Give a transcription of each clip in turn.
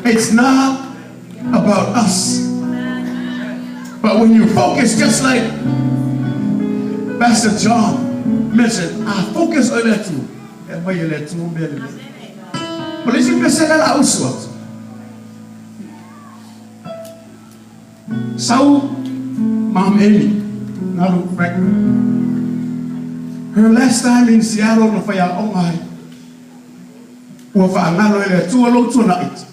It's not about us. But when you focus, just like Pastor John mentioned, I focus on that too. But it's just a uswat. So, Mom Amy, now Frank, her last time in Seattle, no fire on my, or for another 2 alone tonight.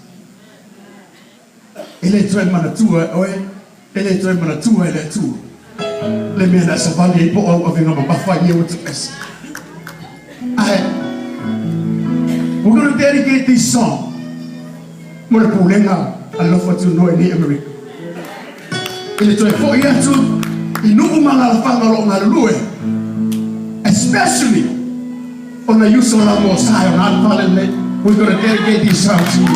Electric man a 2 electric man a 2 2. Let me have some value for all of you know about 5 years with us. We're going to dedicate this song. More pulling out. I love what you know in the America. Electric 4 years to Inumanga Fangalo Hallelujah. Especially on the use of the Most High on our Parliament. We're going to dedicate this song to you.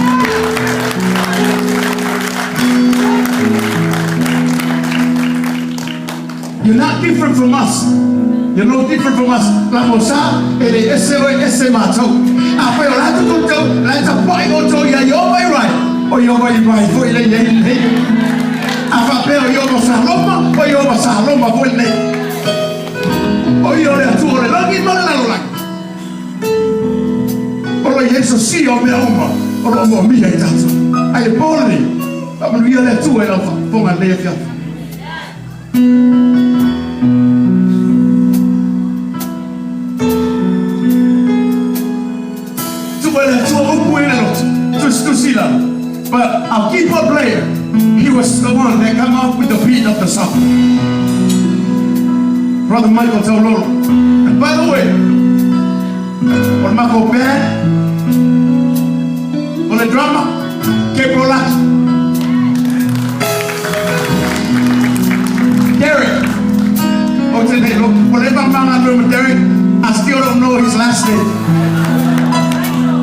You're not different from us. You're no different from us. La mosa, ele ese mato. Apo yo la tu la ta pai o to ya yo vai right. O yo vai foi le. Afa pe yo mosa loma, o yo mosa loma foi le. O yo le tu le la mi mala la. O lo yeso si o me uma. O lo mo mi ai tanto. Ai poli. Ma mi le tu e la ponga le fia. But our keyboard player, he was the one that came out with the beat of the song. Brother Michael Taulolo. And by the way, on Marco Band, on the drama, Kepola, Derek. Oh, today, look, whatever man I know with Derek, I still don't know his last name.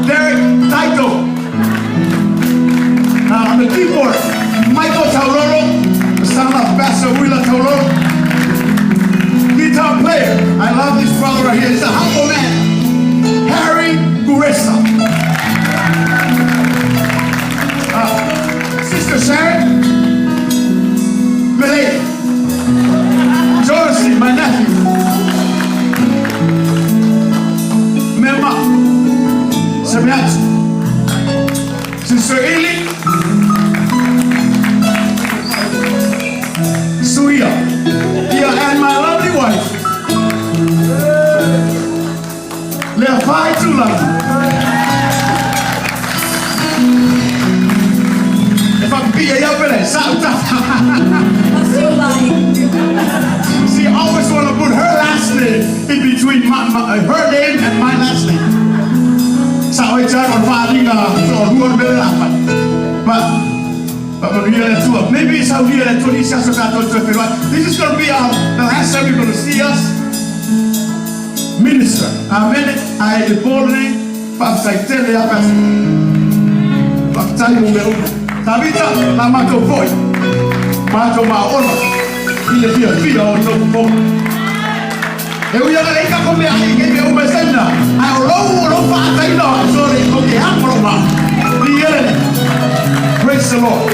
Derek Taito. On the keyboard, Michael Taulolo, the son of Pastor Willa Taulolo. Guitar player, I love this brother right here. He's a humble man, Harry Guresa. Sister Sharon, Malay, Josie, my nephew, Mema, Sabiat, Sister Eli, Suya, and my lovely wife. They're far too lovely. If I be a young man, she always want to put her last name in between her name and my last name. So I try to find but maybe it's how here at 26 this is going to be the last time you're going to see us minister. Amen. I am boldly Pastor ya Pastor Tabita la mato boy. Mato maono. Ile pia on the phone. E uya ga ika ko me ai ke me umesenda. Ai lo fa tai no. Sorry, okay, ha pro ma. Praise the Lord.